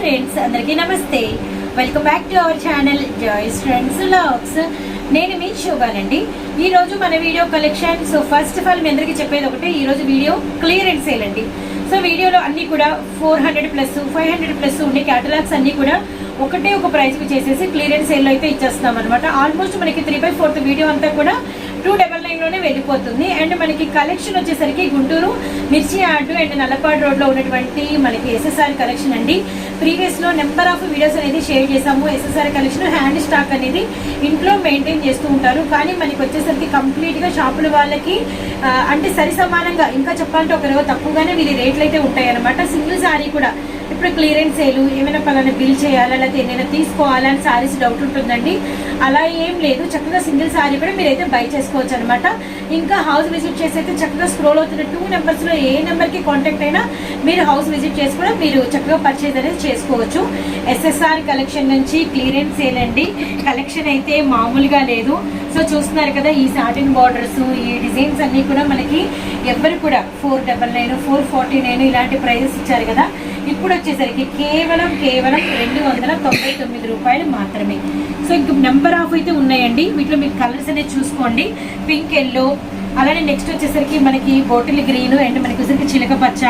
Friends, అందరికీ నమస్తే. Welcome back to our channel joys friends vlogs. నేను మీ శోభానండి. ఈ రోజు మన video collection. So first of all మీ అందరికీ చెప్పేది ఒకటే, ఈ రోజు వీడియో క్లియరెన్స్ సేల్ అండి. సో వీడియోలో అన్ని కూడా 400 ప్లస్ 500 ప్లస్ ఉండే క్యాటలాగ్స్ అన్ని కూడా ఒకటే ఒక ప్రైస్ కు చేసేసి క్లియరెన్స్ సేల్ అయితే ఇచ్చేస్తున్నాం అనమాట. ఆల్మోస్ట్ మనకి 3/4 వీడియో అంతా కూడా 299లోనే వెళ్ళిపోతుంది. అండ్ మనకి కలెక్షన్ వచ్చేసరికి గుంటూరు మిర్చి యార్డ్ అండ్ నల్లపాడు రోడ్లో ఉన్నటువంటి మనకి ఎస్ఎస్ఆర్ కలెక్షన్ అండి. ప్రీవియస్లో నెంబర్ ఆఫ్ వీడియోస్ అనేది షేర్ చేసాము. ఎస్ఎస్ఆర్ కలెక్షన్ హ్యాండ్ స్టాక్ అనేది ఇంట్లో మెయింటైన్ చేస్తూ ఉంటారు. కానీ మనకి వచ్చేసరికి కంప్లీట్గా షాపుల వాళ్ళకి అంటే సరి సమానంగా, ఇంకా చెప్పాలంటే ఒక రవ్వ తక్కువగానే వీరి రేట్లు అయితే ఉంటాయి అనమాట. సింగిల్ సారీ కూడా ఇప్పుడు క్లియరెన్స్ సేలు, ఏమైనా పలానా బిల్ చేయాలా లేకపోతే ఏమైనా తీసుకోవాలా అని సారీస్ డౌట్ ఉంటుందండి. అలా ఏం లేదు, చక్కగా సింగిల్ సారీ కూడా మీరైతే బై చేసుకోవచ్చు అనమాట. ఇంకా హౌస్ విజిట్ చేసి అయితే చక్కగా స్క్రోల్ అవుతున్న 2 నెంబర్స్లో ఏ నెంబర్కి కాంటాక్ట్ అయినా మీరు హౌస్ విజిట్ చేసి కూడా మీరు చక్కగా పర్చేజ్ అనేది చేసుకోవచ్చు. ఎస్ఎస్ఆర్ కలెక్షన్ నుంచి క్లియరెన్స్ సేల్ అండి. కలెక్షన్ అయితే మామూలుగా లేదు. సో చూస్తున్నారు కదా, ఈ సాటిన్ బార్డర్స్, ఈ డిజైన్స్ అన్నీ కూడా మనకి ఎవ్వరు కూడా 499, 449 ఇలాంటి ప్రైజెస్ ఇచ్చారు కదా. ఇప్పుడు వచ్చేసరికి కేవలం 299 రూపాయలు మాత్రమే. సో ఇంక నెంబర్ ఆఫ్ అయితే ఉన్నాయండి. వీటిలో మీకు కలర్స్ అనేది చూసుకోండి. పింక్, ఎల్లో, అలానే నెక్స్ట్ వచ్చేసరికి మనకి బాటిల్ గ్రీన్ అండ్ మనకి వచ్చేసరికి చిలక పచ్చ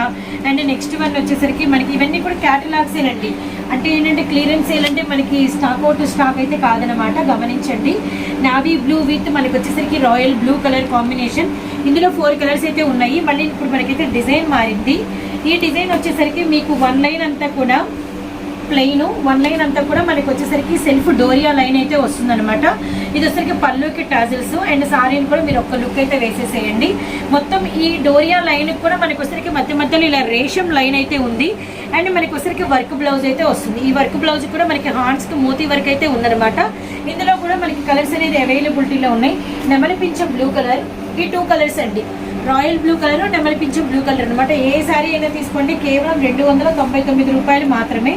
అండ్ నెక్స్ట్ వన్ వచ్చేసరికి మనకి ఇవన్నీ కూడా క్యాటలాగ్స్ ఏనండి. అంటే ఏంటంటే క్లియరెన్స్ సేల్ అంటే మనకి స్టాక్ అవుట్ స్టాక్ అయితే కాదనమాట, గమనించండి. నావీ బ్లూ విత్ మనకి వచ్చేసరికి రాయల్ బ్లూ కలర్ కాంబినేషన్. ఇందులో 4 కలర్స్ అయితే ఉన్నాయి. మళ్ళీ ఇప్పుడు మనకైతే డిజైన్ మారింది. ఈ డిజైన్ వచ్చేసరికి మీకు 1 లైన్ అంతా కూడా ప్లెయిన్, 1 లైన్ అంతా కూడా మనకి వచ్చేసరికి సెల్ఫ్ డోరియా లైన్ అయితే వస్తుందన్నమాట. ఇది వచ్చేసరికి పళ్ళుకి టాజిల్స్ అండ్ సారీని కూడా మీరు ఒక్క లుక్ అయితే వేసేసేయండి. మొత్తం ఈ డోరియా లైన్ కూడా మనకి వచ్చేసరికి మధ్యలో ఇలా రేషం లైన్ అయితే ఉంది. అండ్ మనకి వచ్చేసరికి వర్క్ బ్లౌజ్ అయితే వస్తుంది. ఈ వర్క్ బ్లౌజ్ కూడా మనకి హ్యాండ్స్కి మోతీ వర్క్ అయితే ఉందన్నమాట. ఇందులో కూడా మనకి కలర్స్ అనేది అవైలబిలిటీలో ఉన్నాయి. నెమలి పింఛం బ్లూ కలర్, ఈ 2 కలర్స్ అండి, రాయల్ బ్లూ కలర్, నెమలి పింఛం బ్లూ కలర్ అనమాట. ఏ సారీ అయినా తీసుకోండి, కేవలం 299 రూపాయలు మాత్రమే.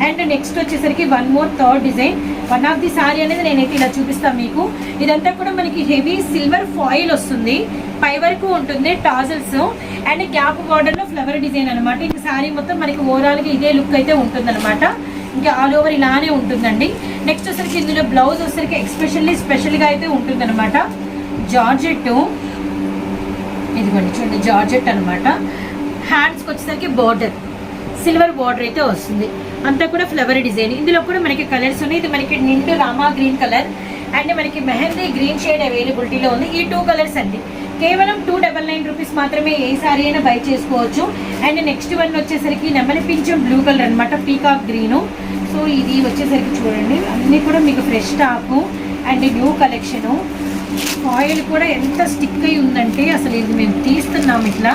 అండ్ నెక్స్ట్ వచ్చేసరికి 1 more third design. One of the sorry అనేది నేనైతే ఇలా చూపిస్తాను మీకు. ఇదంతా కూడా మనకి హెవీ సిల్వర్ ఫాయిల్ వస్తుంది, పై వరకు ఉంటుంది టాజల్స్ అండ్ గ్యాప్ బార్డర్లో ఫ్లవర్ డిజైన్ అనమాట. ఇంకా సారీ మొత్తం మనకి ఓవరాల్గా ఇదే లుక్ అయితే ఉంటుంది అనమాట. ఇంకా ఆల్ ఓవర్ ఇలానే ఉంటుందండి. నెక్స్ట్ వచ్చేసరికి ఇందులో బ్లౌజ్ వచ్చేసరికి స్పెషల్గా అయితే ఉంటుంది అనమాట. జార్జెట్, ఇదిగోండి చూడండి, జార్జెట్ అనమాట. హ్యాండ్స్కి వచ్చేసరికి బార్డర్ సిల్వర్ బార్డర్ అయితే వస్తుంది. అంతా కూడా ఫ్లవర్ డిజైన్. ఇందులో కూడా మనకి కలర్స్ ఉన్నాయి. ఇది మనకి నిండు రామా గ్రీన్ కలర్ అండ్ మనకి మెహందీ గ్రీన్ షేడ్ అవైలబిలిటీలో ఉంది. ఈ 2 కలర్స్ అండి. కేవలం 299 రూపీస్ మాత్రమే. ఏ సారీ అయినా బై చేసుకోవచ్చు. అండ్ నెక్స్ట్ వన్ వచ్చేసరికి నెమలి పింఛం బ్లూ కలర్ అనమాట, పీకాక్ గ్రీను. సో ఇది వచ్చేసరికి చూడండి, అన్నీ కూడా మీకు fresh stock and new collection. Oil కూడా ఎంత స్టిక్ అయి ఉందంటే అసలు ఇది మేము తీస్తున్నాం ఇట్లా,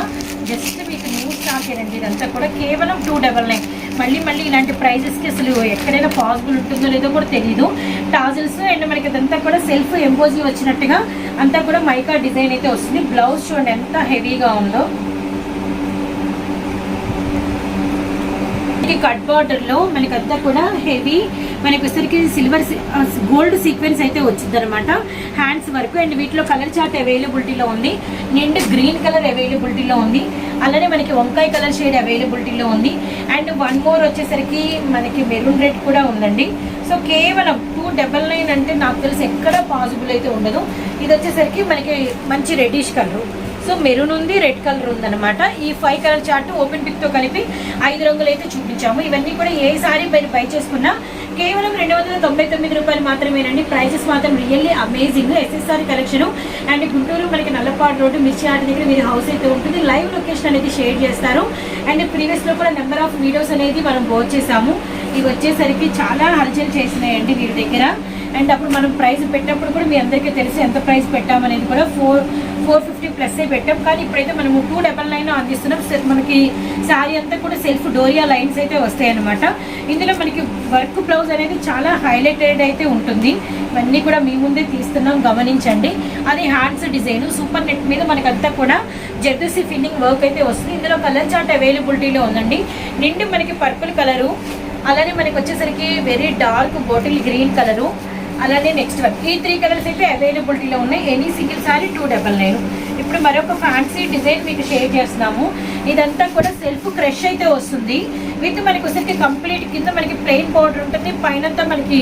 జస్ట్ మీకు న్యూ స్టాక్ ఏనండి. ఇదంతా కూడా కేవలం 299. మళ్ళీ ఇలాంటి ప్రైజెస్కి అసలు ఎక్కడైనా పాసిబుల్ ఉంటుందో లేదో కూడా తెలీదు. టాజిల్స్ అండ్ మనకి ఇదంతా కూడా సెల్ఫ్ ఎంపోజీ వచ్చినట్టుగా అంతా కూడా మైకా డిజైన్ అయితే వస్తుంది. బ్లౌజ్ చూడండి ఎంత హెవీగా ఉందో. కట్ బార్డర్లో మనకంతా కూడా హెవీ మనకి వచ్చరికి సిల్వర్ గోల్డ్ సీక్వెన్స్ అయితే వచ్చింది అనమాట, హ్యాండ్స్ వరకు. అండ్ వీటిలో కలర్ చార్ట్ అవైలబిలిటీలో ఉంది. నిండు గ్రీన్ కలర్ అవైలబిలిటీలో ఉంది. అలానే మనకి వంకాయ కలర్ షేడ్ అవైలబిలిటీలో ఉంది. అండ్ 1 మోర్ వచ్చేసరికి మనకి మెరూన్ రెడ్ కూడా ఉందండి. సో కేవలం 299 అంటే నాకు తెలిసి ఎక్కడ పాసిబుల్ అయితే ఉండదు. ఇది వచ్చేసరికి మనకి మంచి రెడ్డిష్ కలర్, సో మెరూన్ ఉంది, రెడ్ కలర్ ఉందన్నమాట. ఈ 5 కలర్ చార్ట్ ఓపెన్ పిక్తో కలిపి 5 రంగులు అయితే చూపించాము. ఇవన్నీ కూడా ఏ సారీ బై చేసుకున్నా కేవలం 299 రూపాయలు మాత్రమేనండి. ప్రైజెస్ మాత్రం really amazing. SSR collection and Guntur మనకి నల్లపాడు రోడ్డు మిర్చి యార్డ్ దగ్గర మీరు హౌస్ అయితే ఉంటుంది. లైవ్ లొకేషన్ అనేది షేర్ చేస్తారు. అండ్ ప్రీవియస్లో కూడా నెంబర్ ఆఫ్ వీడియోస్ అనేది మనం పోస్ట్ చేసాము. ఇవి వచ్చేసరికి చాలా హల్చల్ చేసినాయండి వీరి దగ్గర. అండ్ అప్పుడు మనం ప్రైస్ పెట్టినప్పుడు కూడా మీ అందరికీ తెలిసి ఎంత ప్రైస్ పెట్టామనేది కూడా 450 ప్లస్ పెట్టాం. కానీ ఇప్పుడైతే మనము 299 అందిస్తున్నాం. మనకి శారీ అంతా కూడా సెల్ఫ్ డోరియా లైన్స్ అయితే వస్తాయి అనమాట. ఇందులో మనకి వర్క్ బ్లౌజ్ అనేది చాలా హైలైటెడ్ అయితే ఉంటుంది. ఇవన్నీ కూడా మీ ముందే తీస్తున్నాం, గమనించండి. అది హ్యాండ్స్ డిజైన్ సూపర్ నెట్ మీద మనకంతా కూడా జర్దోసి ఫిల్లింగ్ వర్క్ అయితే వస్తుంది. ఇందులో కలర్ చార్ట్ అవైలబిలిటీలో ఉందండి. నిండు మనకి పర్పుల్ కలరు, అలానే మనకి వచ్చేసరికి very dark bottle green colour, అలానే నెక్స్ట్ వన్ ఈ 3 కలర్స్ అయితే అవైలబిలిటీలో ఉన్నాయి. Any single sorry 299. ఇప్పుడు మరొక ఫ్యాన్సీ డిజైన్ మీకు షేర్ చేస్తున్నాము. ఇదంతా కూడా సెల్ఫ్ క్రష్ అయితే వస్తుంది. విత్ మనకి వచ్చేసరికి కంప్లీట్ కింద మనకి ప్లెయిన్ బార్డర్ ఉంటుంది, పైనంతా మనకి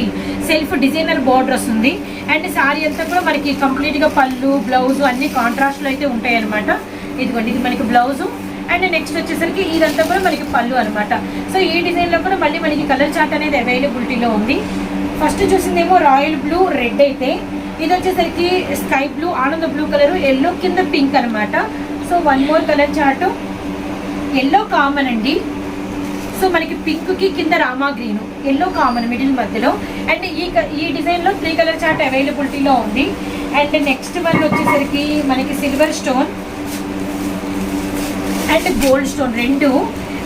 సెల్ఫ్ డిజైనర్ బార్డర్ వస్తుంది. అండ్ శారీ అంతా కూడా మనకి కంప్లీట్గా పళ్ళు బ్లౌజ్ అన్ని కాంట్రాస్ట్లో అయితే ఉంటాయి అనమాట. ఇదిగోండి, ఇది మనకి బ్లౌజు. అండ్ నెక్స్ట్ వచ్చేసరికి ఇదంతా కూడా మనకి పళ్ళు అనమాట. సో ఈ డిజైన్లో కూడా మళ్ళీ మనకి కలర్ చార్ట్ అనేది అవైలబిలిటీలో ఉంది. ఫస్ట్ చూసిందేమో రాయల్ బ్లూ రెడ్ అయితే, ఇది వచ్చేసరికి స్కై బ్లూ, ఆనంద బ్లూ కలర్, ఎల్లో కింద పింక్ అనమాట. So one more colour chart, yellow common అండి. సో మనకి పింక్ కి కింద Rama green, yellow common middle మధ్యలో. అండ్ ఈ డిజైన్లో 3 కలర్ చార్ట్ అవైలబిలిటీలో ఉంది. అండ్ నెక్స్ట్ వన్ వచ్చేసరికి మనకి silver stone and gold stone రెండు.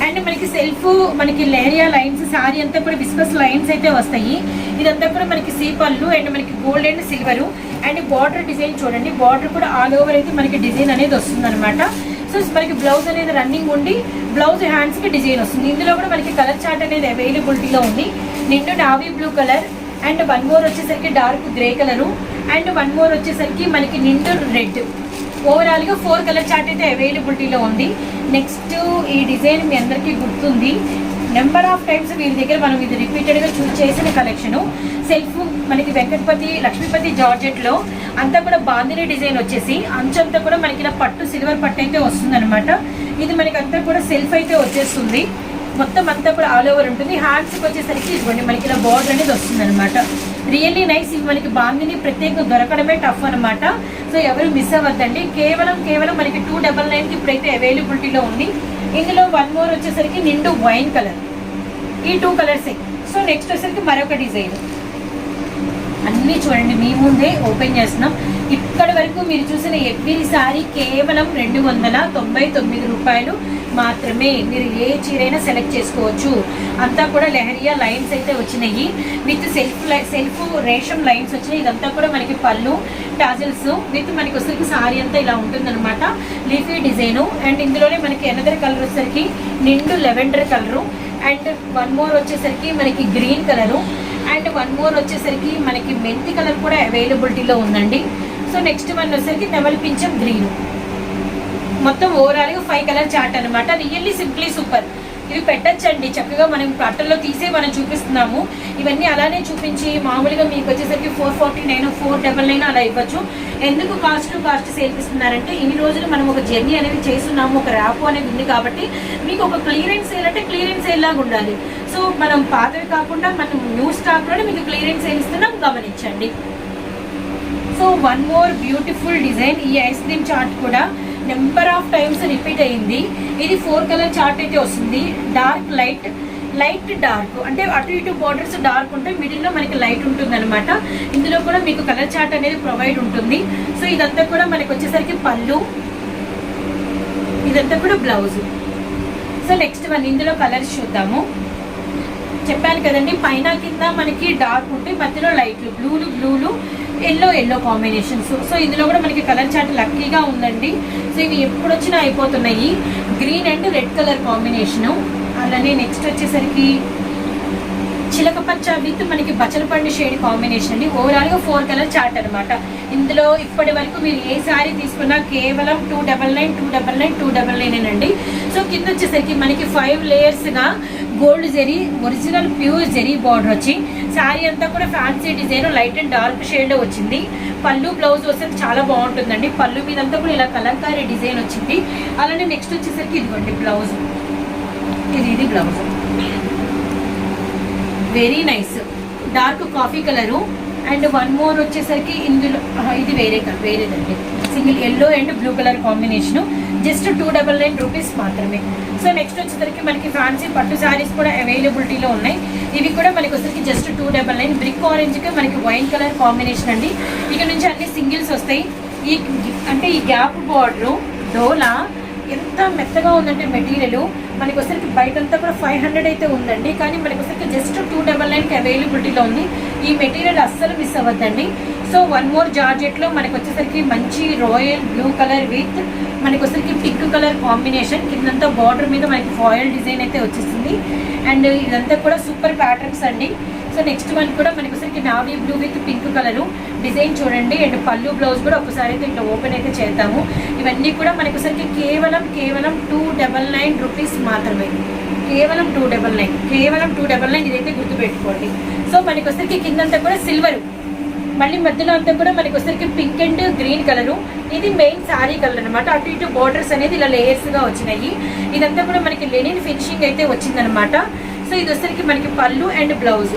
అండ్ మనకి సెల్ఫ్ మనకి లేరియా లైన్స్, శారీ అంతా కూడా విస్కస్ లైన్స్ అయితే వస్తాయి. ఇదంతా కూడా మనకి సీ పళ్ళు అండ్ మనకి gold and silver. And border design చూడండి, బార్డర్ కూడా ఆల్ ఓవర్ అయితే మనకి డిజైన్ అనేది వస్తుంది అనమాట. సో మనకి బ్లౌజ్ అనేది రన్నింగ్ ఉండి బ్లౌజ్ హ్యాండ్స్కి డిజైన్ వస్తుంది. ఇందులో కూడా మనకి కలర్ చార్ట్ అనేది అవైలబిలిటీలో ఉంది. నిండు navy blue colour and one more వచ్చేసరికి dark grey colour and one more వచ్చేసరికి మనకి నిండు రెడ్. ఓవరాల్గా 4 కలర్ చార్ట్ అయితే అవైలబిలిటీలో ఉంది. నెక్స్ట్ ఈ డిజైన్ మీ అందరికీ గుర్తుంది, నెంబర్ ఆఫ్ టైమ్స్ వీరి దగ్గర మనం ఇది రిపీటెడ్గా చూస్ చేసిన కలెక్షను. సెల్ఫ్ మనకి వెంకటపతి లక్ష్మీపతి జార్జెట్లో అంతా కూడా బాందిని డిజైన్ వచ్చేసి అంచంతా కూడా మనకి ఇలా పట్టు సిల్వర్ పట్టు అయితే వస్తుంది అనమాట. ఇది మనకి అంతా కూడా సెల్ఫ్ అయితే వచ్చేస్తుంది, మొత్తం అంతా కూడా ఆల్ ఓవర్ ఉంటుంది. హ్యాండ్స్కి వచ్చేసరికి ఇదిగోండి మనకి ఇలా బార్డర్ అనేది వస్తుంది అనమాట. Really nice. ఇవి మనకి బాందిని ప్రత్యేకంగా దొరకడమే టఫ్ అనమాట. సో ఎవరు మిస్ అవ్వద్దండి. కేవలం మనకి 299కి ఇప్పుడైతే అవైలబిలిటీలో ఉంది. ఇందులో వన్ మోర్ వచ్చేసరికి నిండు వైన్ కలర్, ఈ 2 కలర్సే. సో నెక్స్ట్ వచ్చేసరికి మరొక డిజైన్. అన్నీ చూడండి, మీ ముందే ఓపెన్ చేస్తున్నాం. ఇక్కడి వరకు మీరు చూసిన ఎవ్రీ సారీ కేవలం 299 రూపాయలు మాత్రమే. మీరు ఏ చీరైనా సెలెక్ట్ చేసుకోవచ్చు. అంతా కూడా లెహరియా లైన్స్ అయితే వచ్చినాయి, విత్ సెల్ఫ్ రేషం లైన్స్ వచ్చినాయి. ఇదంతా కూడా మనకి పళ్ళు టాజిల్స్ విత్ మనకి వచ్చేసరికి సారీ అంతా ఇలా ఉంటుందన్నమాట, లీఫీ డిజైను. అండ్ ఇందులోనే మనకి ఎనదర్ కలర్ వచ్చేసరికి నిండు lavender colour and one more వచ్చేసరికి మనకి green colour and one more వచ్చేసరికి మనకి మెంతి కలర్ కూడా అవైలబిలిటీలో ఉందండి. సో నెక్స్ట్ వన్ వచ్చేసరికి నెమలి పింఛం గ్రీన్. మొత్తం ఓవరాల్గా 5 కలర్ చార్ట్ అనమాట. Really simply super. ఇవి పెట్టచ్చండి చక్కగా. మనం అట్టల్లో తీసే మనం చూపిస్తున్నాము. ఇవన్నీ అలానే చూపించి మామూలుగా మీకు వచ్చేసరికి 449, 499 అలా ఇవ్వచ్చు. ఎందుకు కాస్ట్ సేల్ ఇస్తున్నారంటే ఇన్ని రోజులు మనం ఒక జర్నీ అనేది చేస్తున్నాము, ఒక ర్యాప్ అనేది ఉంది కాబట్టి మీకు ఒక క్లియరెన్స్ సేల్ అంటే క్లియరెన్స్ సేల్ లాగా ఉండాలి. సో మనం పాతవి కాకుండా మనం న్యూ స్టాక్లోనే మీకు క్లియరెన్స్ సేల్ ఇస్తున్నాం, గమనించండి. So one more beautiful design. ఈ ఐస్ క్రీమ్ చార్ట్ కూడా నెంబర్ ఆఫ్ టైమ్స్ రిపీట్ అయ్యింది. ఇది 4 కలర్ చార్ట్ అయితే వస్తుంది. డార్క్ లైట్ డార్క్ అంటే అటు ఇటు బార్డర్స్ డార్క్ ఉంటే మిడిల్లో మనకి లైట్ ఉంటుంది అనమాట. ఇందులో కూడా మీకు కలర్ చార్ట్ అనేది ప్రొవైడ్ ఉంటుంది. సో ఇదంతా కూడా మనకి వచ్చేసరికి పళ్ళు, ఇదంతా కూడా బ్లౌజ్. సో నెక్స్ట్ వన్ ఇందులో కలర్స్ చూద్దాము. చెప్పాను కదండి, పైన కింద మనకి డార్క్ ఉంటాయి, మధ్యలో లైట్లు బ్లూలు ఎల్లో కాంబినేషన్స్. సో ఇందులో కూడా మనకి కలర్ చార్ట్ లక్కీగా ఉందండి. సో ఇవి ఎప్పుడు వచ్చినా అయిపోతున్నాయి. Green and red colour combination. అలానే నెక్స్ట్ వచ్చేసరికి చిలకపచ్చ విత్ మనకి బచ్చలపండు షేడ్ కాంబినేషన్ అండి. ఓవరాల్గా 4 కలర్ చార్ట్ అనమాట. ఇందులో ఇప్పటి వరకు మీరు ఏ శారీ తీసుకున్నా కేవలం 299 అండి. సో కింద వచ్చేసరికి మనకి 5 లేయర్స్గా gold zari original pure zari border వచ్చి శారీ అంతా కూడా fancy design light and dark షేడ్లో వచ్చింది. పళ్ళు బ్లౌజ్ వస్తే చాలా బాగుంటుందండి. పళ్ళు మీదంతా కూడా ఇలా కలంకారీ డిజైన్ వచ్చింది. అలానే నెక్స్ట్ వచ్చేసరికి ఇదిగోండి బ్లౌజ్, ఇది blouse very nice dark coffee colour. And one more వచ్చేసరికి ఇందులో ఇది వేరేదండి, single yellow and blue colour combination. Just 299 rupees మాత్రమే. సో నెక్స్ట్ వచ్చేసరికి మనకి ఫ్యాన్సీ పట్టు శారీస్ కూడా అవైలబిలిటీలో ఉన్నాయి. ఇవి కూడా మనకి వచ్చేసరికి జస్ట్ 299. బ్రిక్ ఆరెంజ్కి మనకి వైన్ కలర్ కాంబినేషన్ అండి. ఇక నుంచి అన్ని సింగిల్స్ వస్తాయి. ఈ గ్యాప్ బార్డరు డోలా ఎంత మెత్తగా ఉందంటే మెటీరియల్ మనకి వచ్చరికి బయటంతా కూడా 500 అయితే ఉందండి, కానీ మనకి వచ్చరికి జస్ట్ 299కి అవైలబిలిటీలో ఉంది. ఈ మెటీరియల్ అస్సలు మిస్ అవ్వద్దండి. సో వన్ మోర్ జార్జెట్లో మనకి వచ్చేసరికి మంచి రాయల్ బ్లూ కలర్ విత్ మనకి వచ్చరికి పింక్ కలర్ కాంబినేషన్. కిందంతా బార్డర్ మీద మనకి ఫాయిల్ డిజైన్ అయితే వచ్చేసింది. అండ్ ఇదంతా కూడా సూపర్ ప్యాటర్న్స్ అండి. సో నెక్స్ట్ వన్ కూడా మనకి ఒకసారికి navy blue with pink colour design చూడండి. అండ్ పళ్ళు బ్లౌజ్ కూడా ఒకసారి అయితే ఇట్లా ఓపెన్ అయితే చేద్దాము. ఇవన్నీ కూడా మనకి ఒకసారికి కేవలం 299 రూపీస్ మాత్రమే. కేవలం 299 ఇదైతే గుర్తుపెట్టుకోండి. సో మనకి ఒకసారికి కిందంతా కూడా సిల్వర్, మళ్ళీ మధ్యలో అంతా కూడా మనకి ఒకసారికి పింక్ అండ్ గ్రీన్ కలరు. ఇది మెయిన్ శారీ కలర్ అనమాట. అటు ఇటు బోర్డర్స్ అనేది ఇలా లేయర్స్గా వచ్చినాయి. ఇదంతా కూడా మనకి లెనిన్ ఫినిషింగ్ అయితే వచ్చిందనమాట. సో ఇది వచ్చరికి మనకి పళ్ళు అండ్ బ్లౌజ్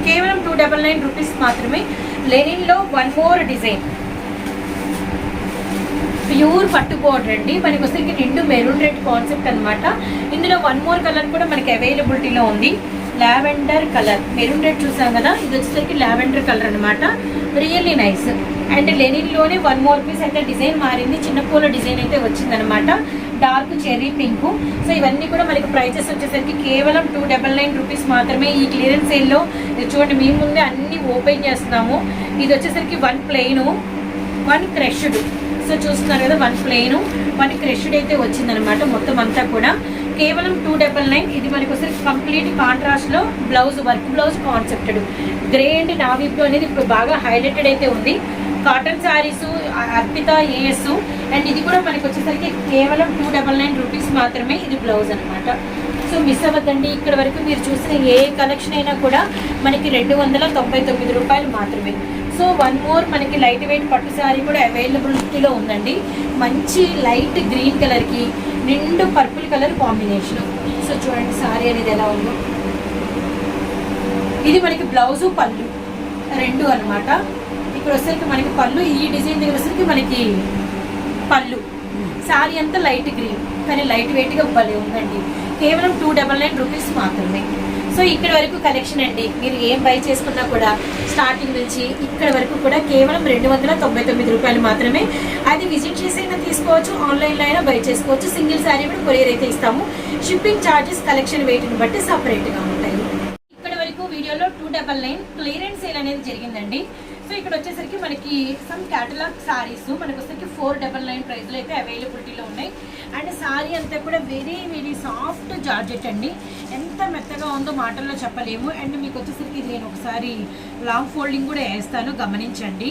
కేవలం 299 రూపీస్ మాత్రమే. లెనిన్లో వన్ మోర్ డిజైన్, ప్యూర్ పట్టు బోర్డర్ అండి. మనకి వచ్చరికి నిండు మెరూన్ రెడ్ కాన్సెప్ట్ అనమాట. ఇందులో వన్ మోర్ కలర్ కూడా మనకి అవైలబిలిటీలో ఉంది. లావెండర్ కలర్, మెరూన్ రెడ్ చూసాం కదా, ఇది వచ్చేసరికి లావెండర్ కలర్ అనమాట. Really nice. అండ్ లెనిన్లోనే వన్ మోర్ పీస్ అయితే డిజైన్ మారింది. చిన్న పూల డిజైన్ అయితే వచ్చిందనమాట. Dark cherry pink. సో ఇవన్నీ కూడా మనకి ప్రైజెస్ వచ్చేసరికి కేవలం 299 రూపీస్ మాత్రమే. ఈ క్లియరెన్స్ సేల్లో చూడండి, మీ ముందే అన్ని ఓపెన్ చేస్తున్నాము. ఇది వచ్చేసరికి one plain, one crushed. So చూస్తున్నారు కదా, వన్ ప్లెయిన్, వన్ క్రష్డ్ అయితే వచ్చిందనమాట. మొత్తం అంతా కూడా కేవలం 299. ఇది మనకి ఒకసారి కంప్లీట్ కాంట్రాస్ట్ లో బ్లౌజ్, వర్క్ బ్లౌజ్ కాన్సెప్టెడ్ గ్రే అండ్ నావీ బ్లూ అనేది ఇప్పుడు బాగా హైలైటెడ్ అయితే ఉంది. కాటన్ శారీస్ అర్పిత ఏఎస్. అండ్ ఇది కూడా మనకి వచ్చేసరికి కేవలం 299 రూపీస్ మాత్రమే. ఇది బ్లౌజ్ అనమాట. సో మిస్ అవ్వద్దండి. ఇక్కడ వరకు మీరు చూసిన ఏ కలెక్షన్ అయినా కూడా మనకి 299 రూపాయలు మాత్రమే. సో వన్ మోర్ మనకి లైట్ వెయిట్ పట్టు శారీ కూడా అవైలబిలిటీలో ఉందండి. మంచి లైట్ గ్రీన్ కలర్కి నిండు పర్పుల్ కలర్ కాంబినేషన్. సో చూడండి శారీ అనేది ఎలా ఉందో. ఇది మనకి బ్లౌజు పళ్ళు రెండు అనమాట. ఇక్కడ వచ్చేసరికి మనకి పళ్ళు, ఈ డిజైన్ దగ్గర వచ్చేసరికి మనకి పళ్ళు. శారీ అంతా లైట్ గ్రీన్ కానీ లైట్ వెయిట్గా భలే ఉందండి. కేవలం 299 రూపీస్ మాత్రమే. సో ఇక్కడ వరకు కలెక్షన్ అండి. మీరు ఏం బై చేసుకున్నా కూడా స్టార్టింగ్ నుంచి ఇక్కడ వరకు కూడా కేవలం 299 రూపాయలు మాత్రమే. అది విజిట్ చేసి అయినా తీసుకోవచ్చు, ఆన్లైన్లో అయినా బై చేసుకోవచ్చు. సింగిల్ శారీ కూడా కొరియర్ అయితే ఇస్తాము. షిప్పింగ్ ఛార్జెస్ కలెక్షన్ వెయిట్ని బట్టి సపరేట్గా ఉంటాయి. ఇక్కడ వరకు వీడియోలో 299 క్లియరెన్స్ సేల్ అనేది జరిగిందండి. సో ఇక్కడ వచ్చేసరికి మనకి సమ్ క్యాటలాగ్ సారీస్ మనకి వచ్చేసరికి 499 ప్రైస్లో అయితే అవైలబిలిటీలో ఉన్నాయి. అండ్ సారీ అంతా కూడా వెరీ వెరీ సాఫ్ట్ జార్జెట్ అండి. ఎంత మెత్తగా ఉందో మాటల్లో చెప్పలేము. అండ్ మీకు వచ్చేసరికి నేను ఒకసారి లాంగ్ ఫోల్డింగ్ కూడా వేస్తాను, గమనించండి.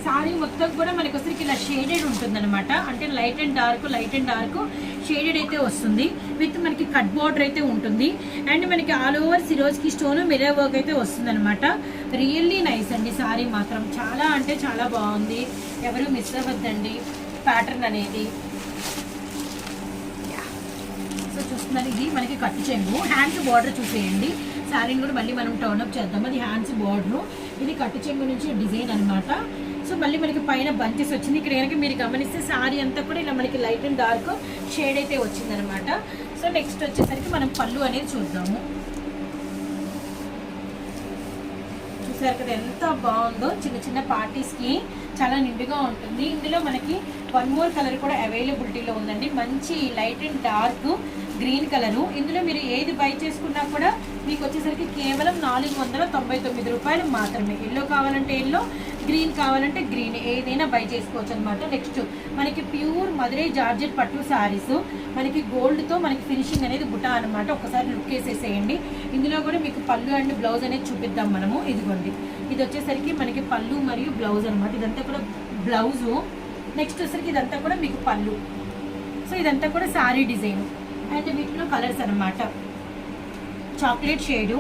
సారీ మొత్తం కూడా మనకి వచ్చేసరికి ఇలా షేడెడ్ ఉంటుందన్నమాట. అంటే లైట్ అండ్ డార్క్ షేడెడ్ అయితే వస్తుంది. విత్ మనకి కట్ బోర్డర్ అయితే ఉంటుంది. అండ్ మనకి ఆల్ ఓవర్ సిరోజ్కి స్టోన్ మిర్రర్ వర్క్ అయితే వస్తుంది అనమాట. రియల్లీ నైస్ అండి. సారీ మాత్రం చాలా అంటే చాలా బాగుంది. ఎవరు మిస్ అవ్వద్దండి ప్యాటర్న్ అనేది. సో చూస్తున్నారు, ఇది మనకి కట్టు చెంగు. హ్యాండ్స్ బార్డర్ చూసేయండి. శారీని కూడా మళ్ళీ మనం టర్న్ అప్ చేద్దాం. అది హ్యాండ్స్ బార్డరు, ఇది కట్టు చెంగు నుంచి డిజైన్ అనమాట. సో మళ్ళీ మనకి పైన బంచెస్ వచ్చింది. ఇక్కడ కనుక మీరు గమనిస్తే శారీ అంతా కూడా ఇలా మనకి లైట్ అండ్ డార్క్ షేడ్ అయితే వచ్చిందనమాట. సో నెక్స్ట్ వచ్చేసరికి మనం పళ్ళు అనేది చూద్దాము. చూసారు కదా ఎంత బాగుందో. చిన్న చిన్న పార్టీస్కి చాలా నిండుగా ఉంటుంది. ఇందులో మనకి వన్ మోర్ కలర్ కూడా అవైలబిలిటీలో ఉందండి. మంచి light and dark green colour. ఇందులో మీరు ఏది బై చేసుకున్నా కూడా మీకు వచ్చేసరికి కేవలం 499 రూపాయలు మాత్రమే. ఎల్లో కావాలంటే ఎల్లో, గ్రీన్ కావాలంటే గ్రీన్, ఏదైనా బై చేసుకోవచ్చు అనమాట. నెక్స్ట్ మనకి ప్యూర్ మధురై జార్జెట్ పట్టు శారీస్ మనకి గోల్డ్తో మనకి ఫినిషింగ్ అనేది బుటా అనమాట. ఒకసారి లుక్ వేసేసేయండి. ఇందులో కూడా మీకు పళ్ళు అండ్ బ్లౌజ్ అనేది చూపిద్దాం మనము. ఇదిగోండి, ఇది వచ్చేసరికి మనకి పళ్ళు మరియు బ్లౌజ్ అనమాట. ఇదంతా కూడా బ్లౌజు. నెక్స్ట్ వచ్చేసరికి ఇదంతా కూడా మీకు పళ్ళు. సో ఇదంతా కూడా శారీ డిజైన్. అండ్ వీటిలో కలర్స్ అనమాట. Chocolate shade,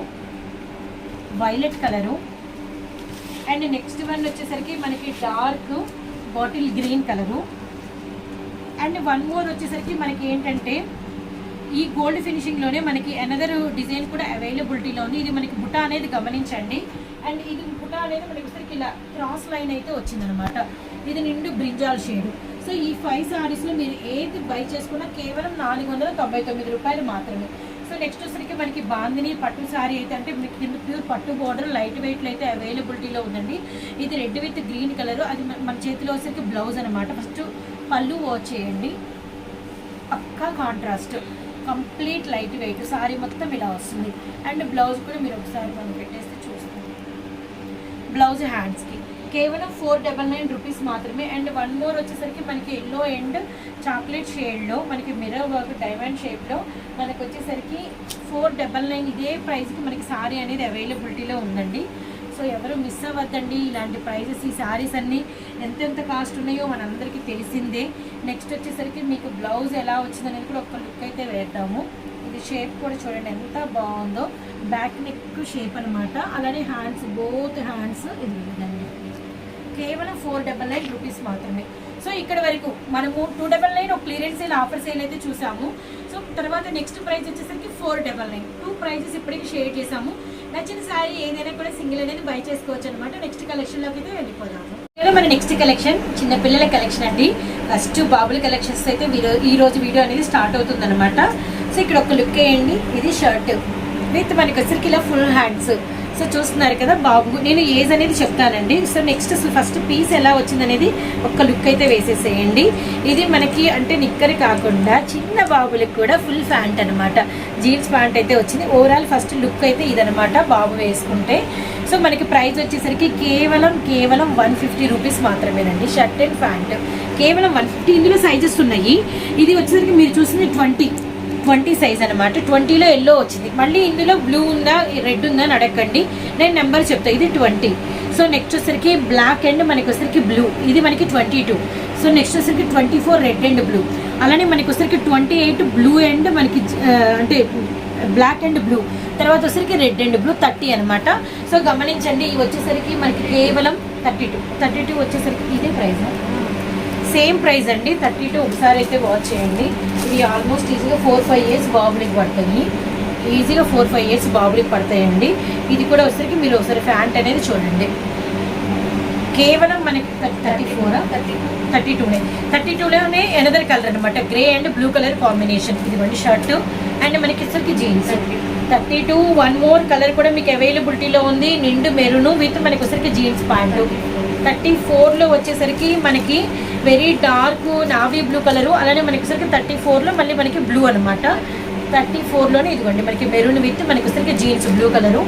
violet colour, and next one వచ్చేసరికి మనకి dark bottle green colour. And one more వచ్చేసరికి మనకి ఏంటంటే ఈ గోల్డ్ ఫినిషింగ్లోనే మనకి అనదర్ డిజైన్ కూడా అవైలబిలిటీలో ఉంది. ఇది మనకి బుటా అనేది గమనించండి. అండ్ ఇది బుటా అనేది మనకి వచ్చేసరికి ఇలా క్రాస్ లైన్ అయితే వచ్చిందనమాట. ఇది నిండు బ్రింజాల్ షేడు. సో ఈ 5 సారీస్లో మీరు ఏది బై చేసుకున్నా కేవలం 499 రూపాయలు మాత్రమే. సో నెక్స్ట్ వచ్చరికి మనకి బాందిని పట్టు శారీ అయితే అంటే మీకు కింద ప్యూర్ పట్టు బోర్డర్ లైట్ వెయిట్లో అయితే అవైలబిలిటీలో ఉందండి. ఇది రెడ్ విత్ గ్రీన్ కలర్. అది మన చేతిలో వచ్చరికి బ్లౌజ్ అనమాట. ఫస్ట్ పళ్ళు వాచ్ చేయండి, పక్కా contrast, complete light weight sari మొత్తం ఇలా వస్తుంది. అండ్ బ్లౌజ్ కూడా మీరు ఒకసారి మనం పెట్టేస్తే చూస్తాం. బ్లౌజ్ హ్యాండ్స్కి కేవలం 499 రూపీస్ మాత్రమే. అండ్ వన్ మోర్ వచ్చేసరికి మనకి ఎల్లో అండ్ చాక్లెట్ షేడ్లో మనకి మిర్రర్ వర్క్ డైమండ్ షేప్లో మనకు వచ్చేసరికి 499 ఇదే ప్రైస్కి మనకి సారీ అనేది అవైలబిలిటీలో ఉందండి. సో ఎవరు మిస్ అవ్వద్దండి. ఇలాంటి ప్రైజెస్ ఈ సారీస్ అన్నీ ఎంతెంత కాస్ట్ ఉన్నాయో మనందరికీ తెలిసిందే. నెక్స్ట్ వచ్చేసరికి మీకు బ్లౌజ్ ఎలా వచ్చిందనేది కూడా ఒక లుక్ అయితే వేద్దాము. ఇది షేప్ కూడా చూడండి ఎంత బాగుందో, బ్యాక్ నెక్ షేప్ అనమాట. అలానే హ్యాండ్స్, బోత్ హ్యాండ్స్ ఇది విధంగా కేవలం 499 రూపీస్ మాత్రమే. సో ఇక్కడ వరకు మనము 299 ఒక క్లియరెన్స్ సేల్ ఆఫర్ సేల్ అయితే చూసాము. సో తర్వాత నెక్స్ట్ ప్రైస్ వచ్చేసరికి 499. 2 ప్రైజెస్ ఇప్పటికి షేర్ చేసాము. నచ్చిన శారీ ఏదైనా కూడా సింగిల్ అనేది బై చేసుకోవచ్చు అనమాట. నెక్స్ట్ కలెక్షన్లోకి అయితే వెళ్ళిపోదాము. మన నెక్స్ట్ కలెక్షన్ చిన్నపిల్లల కలెక్షన్ అండి. ఫస్ట్ బాబుల కలెక్షన్స్ అయితే ఈ రోజు వీడియో అనేది స్టార్ట్ అవుతుంది అనమాట. సో ఇక్కడ ఒక లుక్ వేయండి. ఇది షర్ట్ విత్ మనకి వచ్చరికి ఇలా ఫుల్ హ్యాండ్స్. సో చూస్తున్నారు కదా బాబు, నేను ఏజ్ అనేది చెప్తానండి. సో నెక్స్ట్ ఫస్ట్ పీస్ ఎలా వచ్చిందనేది ఒక్క లుక్ అయితే వేసేసేయండి. ఇది మనకి అంటే నిక్కర్ కాకుండా చిన్న బాబులకు కూడా ఫుల్ ప్యాంట్ అనమాట, జీన్స్ ప్యాంట్ అయితే వచ్చింది. ఓవరాల్ ఫస్ట్ లుక్ అయితే ఇదనమాట బాబు వేసుకుంటే. సో మనకి ప్రైస్ వచ్చేసరికి కేవలం 150 రూపీస్ మాత్రమేనండి. షర్ట్ అండ్ ప్యాంట్ కేవలం 150. ఇందులో సైజెస్ ఉన్నాయి. ఇది వచ్చేసరికి మీరు చూసింది 20 సైజ్ అనమాట. 20లో ఎల్లో వచ్చింది. మళ్ళీ ఇందులో బ్లూ ఉందా రెడ్ ఉందా అని అడగండి, నేను నెంబర్ చెప్తాను. ఇది 20. సో నెక్స్ట్ వచ్చరికి బ్లాక్ అండ్ మనకి వచ్చరికి బ్లూ, ఇది మనకి 22. సో నెక్స్ట్ వచ్చరికి 24 రెడ్ అండ్ బ్లూ. అలానే మనకి వచ్చరికి 28 బ్లూ అండ్ మనకి అంటే బ్లాక్ అండ్ బ్లూ. తర్వాత వచ్చరికి రెడ్ అండ్ బ్లూ 30 అనమాట. సో గమనించండి, ఇవి వచ్చేసరికి మనకి కేవలం 32 వచ్చేసరికి ఇదే ప్రైస్, సేమ్ ప్రైస్ అండి. 32 ఒకసారి అయితే వాచ్ చేయండి. ఇది ఆల్మోస్ట్ ఈజీగా 4-5 ఇయర్స్ బాబులకి పడుతుంది. ఈజీగా 4-5 ఇయర్స్ బాబులకి పడతాయండి. ఇది కూడా వచ్చేసరికి మీరు ఒకసారి ప్యాంట్ అనేది చూడండి. కేవలం మనకి 32లోనే ఎనదర్ కలర్ అనమాట, grey and blue colour combination. ఇదిగోండి షర్ట్ అండ్ మనకి వచ్చరికి జీన్స్. 32 వన్ మోర్ కలర్ కూడా మీకు అవైలబిలిటీలో ఉంది, నిండు మెరూన్ విత్ మనకి వచ్చరికి జీన్స్ ప్యాంటు. 34లో వచ్చేసరికి మనకి very dark navy blue colour. అలానే మనకి వచ్చరికి 34లో మళ్ళీ మనకి బ్లూ అనమాట. 34లోనే ఇదిగోండి మనకి మెరూన్ విత్ మనకి వచ్చరికి jeans blue colour.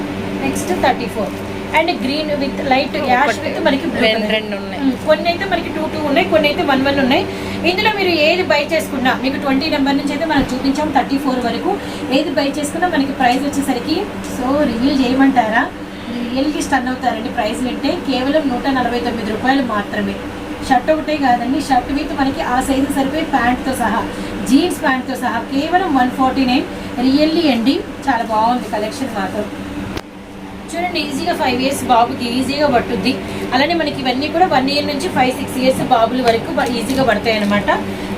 Next 34 and green with light ash with మనకి రెండు ఉన్నాయి. కొన్ని అయితే మనకి 2 ఉన్నాయి, కొన్ని అయితే 1 ఉన్నాయి. ఇందులో మీరు ఏది బై చేసుకున్నా మీకు 20 నెంబర్ నుంచి అయితే మనం చూపించాం 34 వరకు. ఏది బై చేసుకున్నా మనకి ప్రైస్ వచ్చేసరికి సో రివీల్ చేయమంటారా, రియల్కి స్టన్ అవుతారండి. ప్రైస్ వింటే కేవలం 149 రూపాయలు మాత్రమే. షర్ట్ ఒకటే కాదండి, షర్ట్ విత్ మనకి ఆ సైజు సరిపోయి ప్యాంట్తో సహా, జీన్స్ ప్యాంట్తో సహా కేవలం 149. రియల్లీ అండి చాలా బాగుంది కలెక్షన్ మాత్రం. చూడండి ఈజీగా 5 ఇయర్స్ బాబుకి ఈజీగా పట్టుద్ది. అలానే మనకి ఇవన్నీ కూడా 1 ఇయర్ నుంచి 5-6 ఇయర్స్ బాబుల వరకు ఈజీగా పడతాయి అనమాట.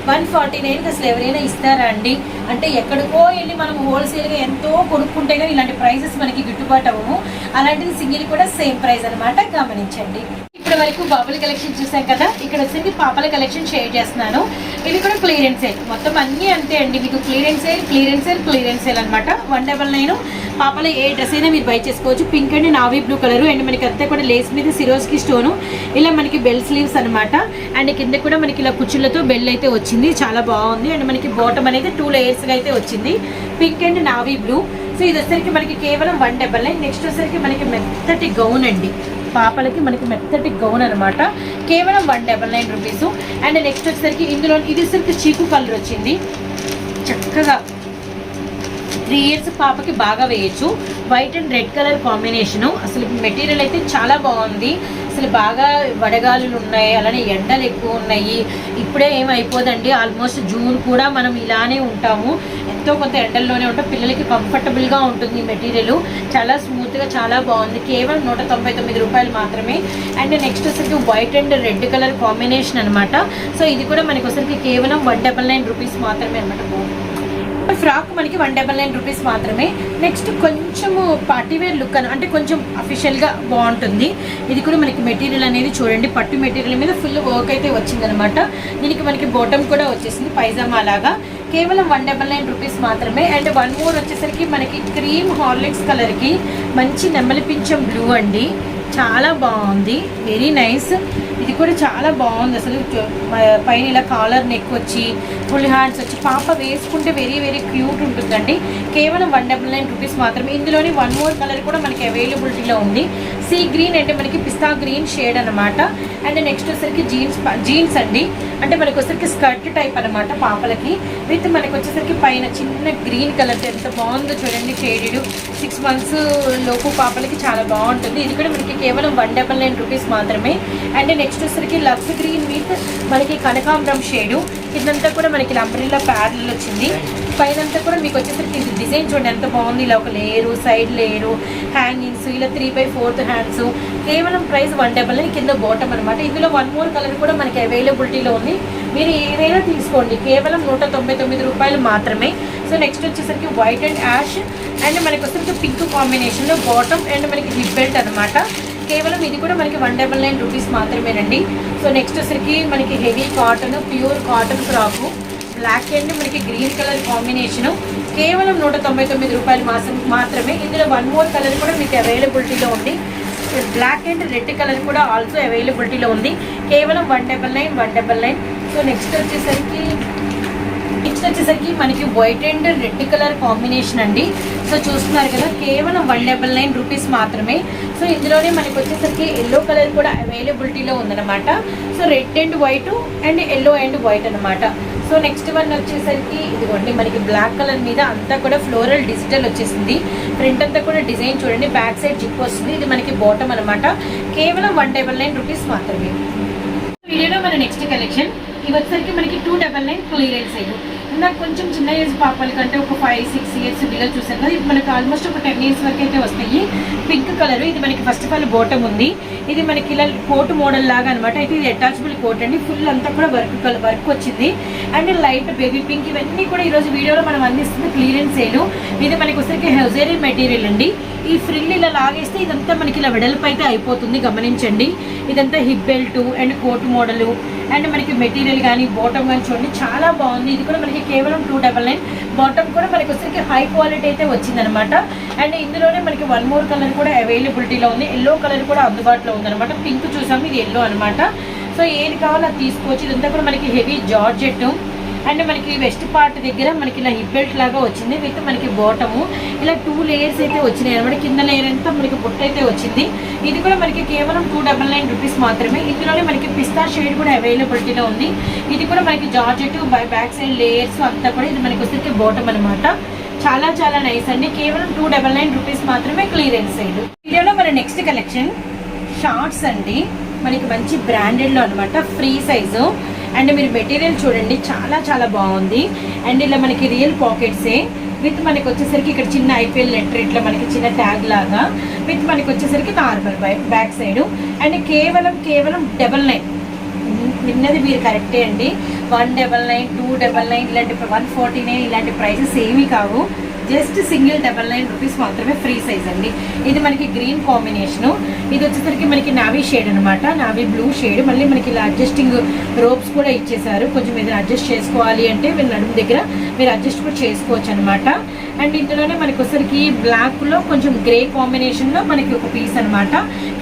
149 అసలు ఎవరైనా ఇస్తారా అండి? అంటే ఎక్కడికో వెళ్ళి మనం హోల్సేల్గా ఎంతో కొనుక్కుంటే కానీ ఇలాంటి ప్రైసెస్ మనకి గిట్టుబాటు అవ్వము. అలాంటిది సింగిల్ కూడా సేమ్ ప్రైస్ అనమాట, గమనించండి. ఇప్పటి వరకు బాబుల కలెక్షన్ చూసాం కదా, ఇక్కడ వచ్చేసి పాపల కలెక్షన్ షేర్ చేస్తున్నాను. ఇవి కూడా క్లియరెన్స్ సేల్, మొత్తం అన్నీ అంతే అండి. మీకు క్లియరెన్స్ సేల్ అనమాట. 199 పాపల ఏ డ్రెస్ అయినా మీరు బై చేసుకోవచ్చు. Pink and navy blue colour and మనకి అంతా కూడా లేస్ మీద సిరోస్కి స్టోను, ఇలా మనకి బెల్ స్లీవ్స్ అనమాట. అండ్ కింద కూడా మనకి ఇలా కుచ్చులతో బెల్ అయితే వచ్చింది, చాలా బాగుంది. అండ్ మనకి బాటమ్ అనేది 2 లేయర్స్గా అయితే వచ్చింది, pink and navy blue. So ఇది వచ్చేసరికి మనకి కేవలం 199. నెక్స్ట్ వచ్చేసరికి మనకి మెత్తటి గౌన్ అండి, పాపలకి మనకి మెత్తటి గౌన్ అనమాట, కేవలం 199 రూపీస్. అండ్ నెక్స్ట్ వచ్చేసరికి ఇందులో ఇది వచ్చేసరికి చీకు కలర్ వచ్చింది, చక్కగా 3 ఇయర్స్ పాపకి బాగా వేయచ్చు. White and red colour combination. అసలు మెటీరియల్ అయితే చాలా బాగుంది. అసలు బాగా వడగాలులు ఉన్నాయి, అలానే ఎండలు ఎక్కువ ఉన్నాయి. ఇప్పుడే ఏమైపోదండి, ఆల్మోస్ట్ జూన్ కూడా మనం ఇలానే ఉంటాము, ఎంతో కొంత ఎండల్లోనే ఉంటాం. పిల్లలకి కంఫర్టబుల్గా ఉంటుంది ఈ మెటీరియల్, చాలా స్మూత్గా చాలా బాగుంది. కేవలం 199 రూపాయలు మాత్రమే. అండ్ నెక్స్ట్ వచ్చరికి white and red colour combination అనమాట. సో ఇది కూడా మనకి వచ్చరికి కేవలం 199 రూపీస్ మాత్రమే అనమాట. ఫ్రాక్ మనకి 199 రూపీస్ మాత్రమే. నెక్స్ట్ కొంచెము పార్టీవేర్ లుక్ అంటే కొంచెం అఫీషియల్గా బాగుంటుంది. ఇది కూడా మనకి మెటీరియల్ అనేది చూడండి, పట్టు మెటీరియల్ మీద ఫుల్ వర్క్ అయితే వచ్చిందనమాట. దీనికి మనకి బాటమ్ కూడా వచ్చేసింది పైజామా లాగా, కేవలం 199 రూపీస్ మాత్రమే. అండ్ 1 మోర్ వచ్చేసరికి మనకి క్రీమ్ హార్లిక్స్ కలర్కి మంచి నెమలి పింఛం బ్లూ అండి, చాలా బాగుంది, వెరీ నైస్. ఇది కూడా చాలా బాగుంది. అసలు పైన ఇలా కాలర్ నెక్ వచ్చి ఫుల్ హ్యాండ్స్ వచ్చి పాప వేసుకుంటే వెరీ వెరీ క్యూట్ ఉంటుందండి. కేవలం 199 రూపీస్ మాత్రమే. ఇందులోని 1 మోర్ కలర్ కూడా మనకి అవైలబిలిటీలో ఉంది. సీ గ్రీన్ అంటే మనకి పిస్తా గ్రీన్ షేడ్ అనమాట. అండ్ నెక్స్ట్ వచ్చేసరికి జీన్స్ అండి, అంటే మనకి వచ్చేసరికి స్కర్ట్ టైప్ అనమాట పాపలకి. విత్ మనకి వచ్చేసరికి పైన చిన్న గ్రీన్ కలర్ ఎంత బాగుందో చూడండి, షేడెడ్ 6 months లోపు పాపలకి చాలా బాగుంటుంది. ఇది కూడా మనకి కేవలం 199 రూపీస్ మాత్రమే. అండ్ నెక్స్ట్ వచ్చేసరికి లక్స్ గ్రీన్ విత్ మనకి కనకాంబరం షేడు. ఇదంతా కూడా మనకి అంబ్రెల్లా ప్యారల్ వచ్చింది. పైన అంతా కూడా మీకు వచ్చేసరికి ఇది డిజైన్ చూడండి ఎంత బాగుంది. ఇలా ఒక లేయరు, సైడ్ లేయరు, హ్యాంగింగ్స్, ఇలా 3/4 హ్యాండ్స్. కేవలం ప్రైస్ 199, కింద బాటమ్ అనమాట. ఇందులో 1 more కలర్ కూడా మనకి అవైలబిలిటీలో ఉంది. మీరు ఏదైనా తీసుకోండి, కేవలం 199 రూపాయలు మాత్రమే. సో నెక్స్ట్ వచ్చేసరికి వైట్ అండ్ యాష్ అండ్ మనకి వచ్చేసరికి పింక్ కాంబినేషన్లో బాటమ్ అండ్ మనకి హిప్ బెల్ట్ అనమాట. కేవలం ఇది కూడా మనకి 199 రూపీస్ మాత్రమేనండి. సో నెక్స్ట్ వచ్చేసరికి మనకి heavy cotton, pure cotton frock, black and మనకి గ్రీన్ కలర్ కాంబినేషను. కేవలం 199 రూపాయలు మాత్రమే. ఇందులో 1 more కలర్ కూడా మీకు అవైలబిలిటీలో ఉంది. బ్లాక్ అండ్ రెడ్ కలర్ కూడా ఆల్సో అవైలబిలిటీలో ఉంది. కేవలం 199. సో నెక్స్ట్ వచ్చేసరికి మనకి white and red colour combination అండి. సో చూస్తున్నారు కదా, కేవలం 199 రూపీస్ మాత్రమే. సో ఇందులోనే మనకి వచ్చేసరికి ఎల్లో కలర్ కూడా అవైలబిలిటీలో ఉందన్నమాట. So red and white and yellow and white అనమాట. సో నెక్స్ట్ వన్ వచ్చేసరికి ఇదిగోండి, మనకి బ్లాక్ కలర్ మీద అంతా కూడా ఫ్లోరల్ డిజిటల్ వచ్చేసింది. ఫ్రంట్ అంతా కూడా డిజైన్ చూడండి, బ్యాక్ సైడ్ జిప్ వస్తుంది. ఇది మనకి బాటమ్ అనమాట. కేవలం 199 రూపీస్ మాత్రమే. వీడియోలో మన నెక్స్ట్ కలెక్షన్ ఇవి వచ్చేసరికి మనకి 299 క్లియరెన్స్ అయ్యి. నాకు కొంచెం చిన్న ఏజ్ పాపల కంటే ఒక 5-6 years బిలో చూసాను కదా, ఇది మనకి ఆల్మోస్ట్ ఒక 10 years వరకు అయితే వస్తాయి. పింక్ కలర్, ఇది మనకి ఫస్ట్ ఆఫ్ ఆల్ బాటమ్ ఉంది. ఇది మనకి ఇలా కోట్ మోడల్ లాగా అనమాట. అయితే ఇది అటాచబుల్ కోట్ అండి, ఫుల్ అంతా కూడా వర్క్ వచ్చింది. అండ్ లైట్ బేబీ పింక్, ఇవన్నీ కూడా ఈరోజు వీడియోలో మనం అందిస్తుంది క్లియరెన్స్ సేల్. ఇది మనకి వచ్చరికి హెజరీ మెటీరియల్ అండి. ఈ ఫ్రిల్ ఇలా లాగేస్తే ఇదంతా మనకి ఇలా వెడల్పు అయితే అయిపోతుంది, గమనించండి. ఇదంతా hip belt and coat model and మనకి మెటీరియల్ కానీ బాటమ్ కానీ చూడండి చాలా బాగుంది. ఇది కూడా మనకి కేవలం 299. బాటమ్ కూడా మనకి వచ్చరికి హై క్వాలిటీ అయితే వచ్చిందనమాట. అండ్ ఇందులోనే మనకి 1 more కలర్ కూడా అవైలబిలిటీలో ఉంది. ఎల్లో కలర్ కూడా అందుబాటులో ఉందన్నమాట. పింక్ చూసాము, ఇది ఎల్లో అనమాట. సో ఏది కావాలో అది తీసుకోవచ్చు. ఇదంతా కూడా మనకి హెవీ జార్జెట్ అండ్ మనకి వెస్ట్ పార్ట్ దగ్గర మనకి ఇలా హిప్ బెల్ట్ లాగా వచ్చింది. విత్ మనకి బాటము ఇలా 2 layers అయితే వచ్చినాయి అనమాట. కింద లేయర్ అంతా మనకి బుట్ట అయితే వచ్చింది. ఇది కూడా మనకి కేవలం 299 రూపీస్ మాత్రమే. ఇందులోనే మనకి పిస్తా షేడ్ కూడా అవైలబిలిటీలో ఉంది. ఇది కూడా మనకి జార్జెట్ బ్యాక్ సైడ్ లేయర్స్ అంతా కూడా ఇది మనకి వచ్చేసరికి బాటమ్ అనమాట. చాలా చాలా నైస్ అండి. కేవలం 299 రూపీస్ మాత్రమే క్లియరెన్స్ సైడ్. వీడియోలో మన నెక్స్ట్ కలెక్షన్ షార్ట్స్ అండి. మనకి మంచి బ్రాండెడ్లో అనమాట, ఫ్రీ సైజు. అండ్ మీరు మెటీరియల్ చూడండి చాలా చాలా బాగుంది. అండ్ ఇలా మనకి రియల్ పాకెట్సే విత్ మనకి వచ్చేసరికి ఇక్కడ చిన్న IPL లెటర్ ఇట్లా మనకి చిన్న ట్యాగ్ లాగా విత్ మనకి వచ్చేసరికి నార్మల్ బ్యాక్ సైడ్. అండ్ కేవలం 99. విన్నది మీరు కరెక్టే అండి. 199, 299 ఇలాంటి 149 ఇలాంటి ప్రైసెస్ ఏమీ కావు. జస్ట్ సింగిల్ 99 రూపీస్ మాత్రమే, ఫ్రీ సైజ్ అండి. ఇది మనకి గ్రీన్ కాంబినేషను. ఇది వచ్చేసరికి మనకి నావీ షేడ్ అనమాట, నావీ బ్లూ షేడ్. మళ్ళీ మనకి ఇలా అడ్జస్టింగ్ రోప్స్ కూడా ఇచ్చేసారు. కొంచెం ఏదైనా అడ్జస్ట్ చేసుకోవాలి అంటే మీరు నడుము దగ్గర మీరు అడ్జస్ట్ కూడా చేసుకోవచ్చు అనమాట. అండ్ ఇందులోనే మనకి వచ్చేసరికి బ్లాక్లో కొంచెం గ్రే కాంబినేషన్లో మనకి ఒక పీస్ అనమాట.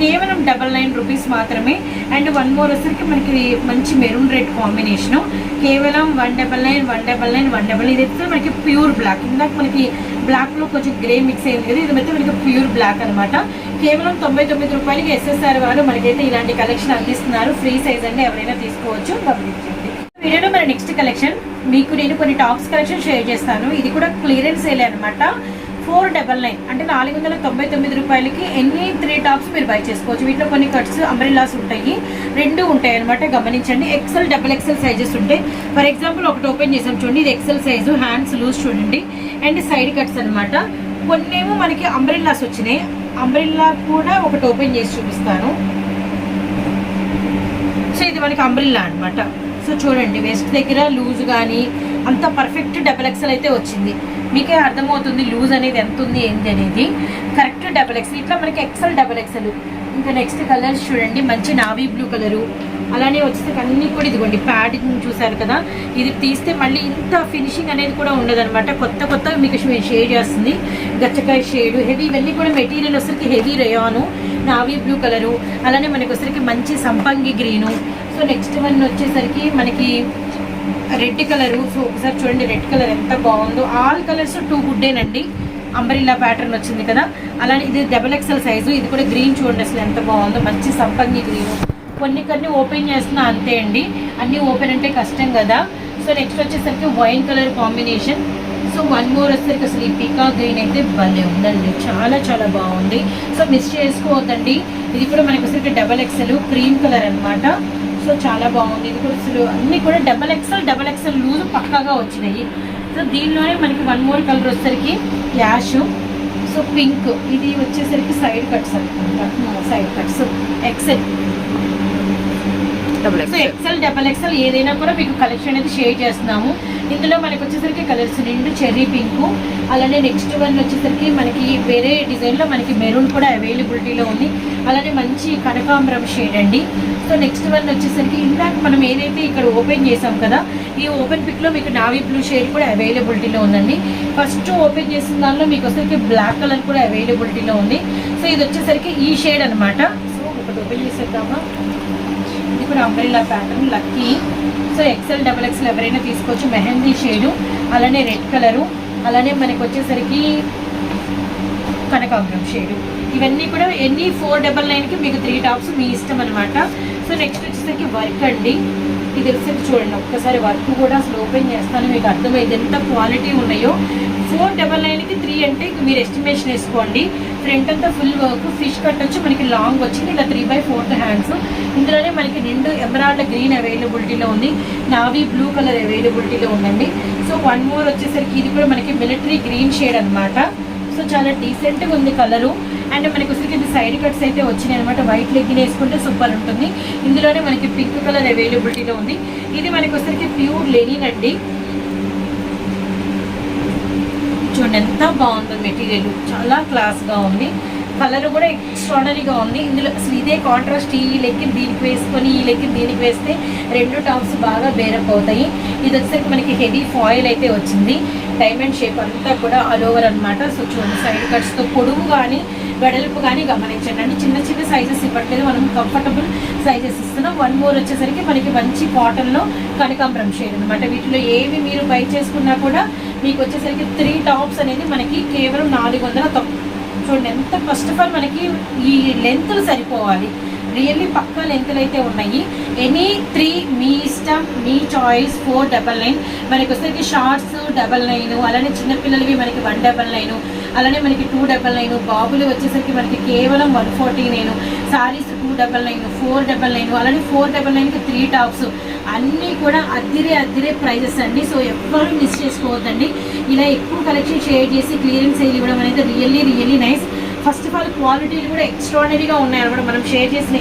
కేవలం 99 రూపీస్ మాత్రమే. అండ్ 1 more వచ్చేసరికి మనకి మంచి మెరూన్ రెడ్ కాంబినేషను. కేవలం 199. ఇది అయితే మనకి ప్యూర్ బ్లాక్. ఇందాక మనకి బ్లాక్లో కొంచెం గ్రే మిక్స్ అయింది కదా, ఇది అయితే మనకి ప్యూర్ బ్లాక్ అనమాట. కేవలం 99 రూపాయలకి SSR వారు మనకైతే ఇలాంటి కలెక్షన్ అందిస్తున్నారు. ఫ్రీ సైజ్ అండి, ఎవరైనా తీసుకోవచ్చు, గమనించండి. వీడియోలో మన నెక్స్ట్ కలెక్షన్ మీకు నేను కొన్ని టాప్స్ కలెక్షన్ షేర్ చేస్తాను. ఇది కూడా క్లియరెన్స్ సేల్ అనమాట. 499 అంటే 499 రూపాయలకి ఎన్ని 3 టాప్స్ మీరు బై చేసుకోవచ్చు. వీటిలో కొన్ని కట్స్ అంబ్రెల్లాస్ ఉంటాయి, 2 ఉంటాయి అనమాట. గమనించండి, XL, XXL సైజెస్ ఉంటాయి. ఫర్ ఎగ్జాంపుల్ ఒకటి ఓపెన్ చేసాం చూడండి, ఇది XL సైజు, హ్యాండ్స్ లూజ్ చూడండి అండ్ సైడ్ కట్స్ అనమాట. కొన్నేమో మనకి అంబ్రెల్లాస్ వచ్చినాయి. అంబ్రెల్లా కూడా ఒకటి ఓపెన్ చేసి చూపిస్తాను. సో ఇది మనకి అంబ్రెల్లా అనమాట. సో చూడండి, వెస్ట్ దగ్గర లూజ్ కానీ అంత పర్ఫెక్ట్ XXL అయితే వచ్చింది. మీకే అర్థమవుతుంది లూజ్ అనేది ఎంత ఉంది ఏంటి అనేది. Correct XXL. ఇట్లా మనకి XL. ఇంకా నెక్స్ట్ కలర్స్ చూడండి, మంచి నావీ బ్లూ కలరు. అలానే వచ్చేసి అన్నీ కూడా ఇదిగోండి ప్యాడింగ్ చూసారు కదా, ఇది తీస్తే మళ్ళీ ఇంత ఫినిషింగ్ అనేది కూడా ఉండదన్నమాట. కొత్త మీకు షేడ్ చేస్తుంది, గచ్చకాయ షేడ్, హెవీ. ఇవన్నీ కూడా మెటీరియల్ వచ్చరికి హెవీ రేయాను, నావీ బ్లూ కలరు. అలానే మనకి వచ్చరికి మంచి సంపంగి గ్రీను. సో నెక్స్ట్ వన్ వచ్చేసరికి మనకి రెడ్ కలరు. సో ఒకసారి చూడండి రెడ్ కలర్ ఎంత బాగుందో. All colours 2 గుడ్డేనండి. అంబ్రెల్లా ప్యాటర్న్ వచ్చింది కదా, అలానే ఇది డబుల్ ఎక్సెల్ సైజు. ఇది కూడా గ్రీన్ చూడండి అసలు ఎంత బాగుందో, మంచి సంపంగి గ్రీన్. కొన్ని ఓపెన్ చేస్తున్నా అంతే అండి, అన్నీ ఓపెన్ అంటే కష్టం కదా. సో నెక్స్ట్ వచ్చేసరికి wine colour combination. So one more వచ్చేసరికి అసలు ఈ పీకా గ్రీన్ అయితే భలే ఉందండి, చాలా చాలా బాగుంది. సో మిస్ చేసుకోవద్దండి. ఇది కూడా మనకి వచ్చేసరికి డబల్ ఎక్సెల్ క్రీమ్ కలర్ అనమాట. సో చాలా బాగుంది. ఇది కూడా అసలు అన్నీ కూడా డబల్ ఎక్సెల్ లూజ్ పక్కాగా వచ్చినాయి. సో దీనిలోనే మనకి వన్ మోర్ కలర్ వచ్చేసరికి యాష్. సో పింక్, ఇది వచ్చేసరికి సైడ్ కట్స్ అనుకుంటా, side cuts XL. So XL double XL ఏదైనా కూడా మీకు కలెక్షన్ అనేది షేర్ చేస్తున్నాము. ఇందులో మనకి వచ్చేసరికి కలర్స్ నిండు చెర్రీ పింక్, అలానే నెక్స్ట్ వన్ వచ్చేసరికి మనకి వేరే డిజైన్లో మనకి మెరూన్ కూడా అవైలబిలిటీలో ఉంది. అలానే మంచి కనకాంబరం షేడ్ అండి. సో నెక్స్ట్ వన్ వచ్చేసరికి ఇందాక మనం ఏదైతే ఇక్కడ ఓపెన్ చేసాం కదా, ఈ ఓపెన్ పిక్లో మీకు నావీ బ్లూ షేడ్ కూడా అవైలబిలిటీలో ఉందండి. ఫస్ట్ ఓపెన్ చేసిన దానిలో మీకు వచ్చేసరికి బ్లాక్ కలర్ కూడా అవైలబిలిటీలో ఉంది. సో ఇది వచ్చేసరికి ఈ షేడ్ అనమాట. సో ఒకటి ఓపెన్ చేసేద్దామా. ఇది కూడా umbrella pattern lucky. So XL double XL ఎవరైనా తీసుకోవచ్చు. మెహందీ షేడు, అలానే రెడ్ కలరు, అలానే మనకి వచ్చేసరికి కనకాంబరం షేడు. ఇవన్నీ కూడా ఎన్ని 499కి మీకు 3 టాప్స్ మీ ఇష్టం అనమాట. సో నెక్స్ట్ వచ్చేసరికి వర్క్ అండి. ఇది వచ్చేసరికి చూడండి ఒక్కసారి వర్క్ కూడా అసలు ఓపెన్ చేస్తాను, మీకు అర్థమైంది ఎంత క్వాలిటీ ఉన్నాయో. 499కి 3 అంటే మీరు ఎస్టిమేషన్ వేసుకోండి. ఫ్రంట్ అంతా ఫుల్ వర్క్, ఫిష్ కట్ వచ్చి మనకి లాంగ్ వచ్చింది, ఇలా 3/4 హ్యాండ్స్. ఇందులోనే మనకి నిండు ఎమరాల్డ్ గ్రీన్ అవైలబిలిటీలో ఉంది, నావీ బ్లూ కలర్ అవైలబిలిటీలో ఉందండి. సో వన్ మోర్ వచ్చేసరికి ఇది కూడా మనకి మిలిటరీ గ్రీన్ షేడ్ అనమాట. సో చాలా డీసెంట్గా ఉంది కలరు. అండ్ మనకి వచ్చేసరికి ఇది సైడ్ కట్స్ అయితే వచ్చినాయి అనమాట. వైట్ లెగ్గిన్ వేసుకుంటే సూపర్ ఉంటుంది. ఇందులోనే మనకి పింక్ కలర్ అవైలబిలిటీలో ఉంది. ఇది మనకి వచ్చేసరికి ప్యూర్ లెనిన్ అండి. చూడండి ఎంత బాగుంటుంది మెటీరియల్, చాలా క్లాస్గా ఉంది. కలర్ కూడా ఎక్స్ట్రాడనరీగా ఉంది. ఇందులో అసలు ఇదే కాంట్రాస్ట్, ఈ లెగ్కి దీనికి వేసుకొని ఈ లెగ్కి దీనికి వేస్తే 2 టాప్స్ బాగా బేరప్ అవుతాయి. ఇది వచ్చేసరికి మనకి హెవీ ఫాయిల్ అయితే వచ్చింది, డైమండ్ షేప్ అంతా కూడా ఆల్ ఓవర్ అనమాట. సో చూడండి సైడ్ కట్స్తో పొడవు కానీ వెడల్పు కానీ గమనించండి అండి. చిన్న చిన్న సైజెస్ ఇవ్వట్లేదు, మనం కంఫర్టబుల్ సైజెస్ ఇస్తున్నాం. వన్ మోర్ వచ్చేసరికి మనకి మంచి కాటన్లో కనకాంబరం షేడ్ అనమాట. వీటిలో ఏవి మీరు బై చేసుకున్నా కూడా మీకు వచ్చేసరికి 3 టాప్స్ అనేది మనకి కేవలం 400. చూడండి ఎంత ఫస్ట్ ఆఫ్ ఆల్ మనకి ఈ లెంత్లు సరిపోవాలి, రియల్లీ పక్కా లెంత్లు అయితే ఉన్నాయి. ఎనీ 3 మీ ఇష్టం, మీ చాయిస్. 499 మనకి వచ్చేసరికి షార్ట్స్ 99, అలానే చిన్నపిల్లలవి మనకి 199, అలానే మనకి 299, బాబులు వచ్చేసరికి మనకి కేవలం 149, సారీస్ 299, 499, అలానే 499కి 3 టాప్స్. అన్నీ కూడా అద్దిరే ప్రైజెస్ అండి. సో ఎవ్వరూ మిస్ చేసుకోవద్దండి. ఇలా ఎక్కువ కలెక్షన్ షేర్ చేసి క్లియరెన్స్ సేల్ ఇవ్వడం అనేది really nice. First of all క్వాలిటీలు కూడా ఎక్స్ట్రాడనరీగా ఉన్నాయన్నమాట. మనం షేర్ చేసిన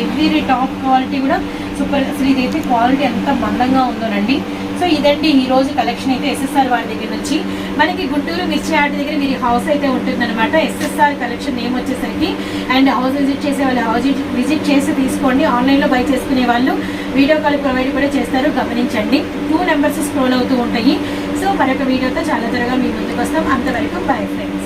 ఎవ్రీ టాప్ క్వాలిటీ కూడా సూపర్. అసలు ఇదైతే క్వాలిటీ ఎంత మందంగా ఉందోనండి. సో ఇదండి ఈరోజు కలెక్షన్ అయితే ఎస్ఎస్ఆర్ వారి దగ్గర నుంచి. మనకి గుంటూరు మిర్చి ఆర్ట్ దగ్గర వీరి హౌస్ అయితే ఉంటుందన్నమాట. ఎస్ఎస్ఆర్ కలెక్షన్ నేమ్ వచ్చేసరికి. అండ్ హౌస్ విజిట్ చేసే వాళ్ళు హౌస్ విజిట్ చేసి తీసుకోండి. ఆన్లైన్లో బై చేసుకునే వాళ్ళు వీడియో కాల్ ప్రొవైడ్ కూడా చేస్తారు, గమనించండి. 2 నెంబర్స్ స్క్రోల్ అవుతూ ఉంటాయి. సో మరొక వీడియోతో చాలా త్వరగా మీ ముందుకు వస్తాం. అంతవరకు బై ఫ్రెండ్స్.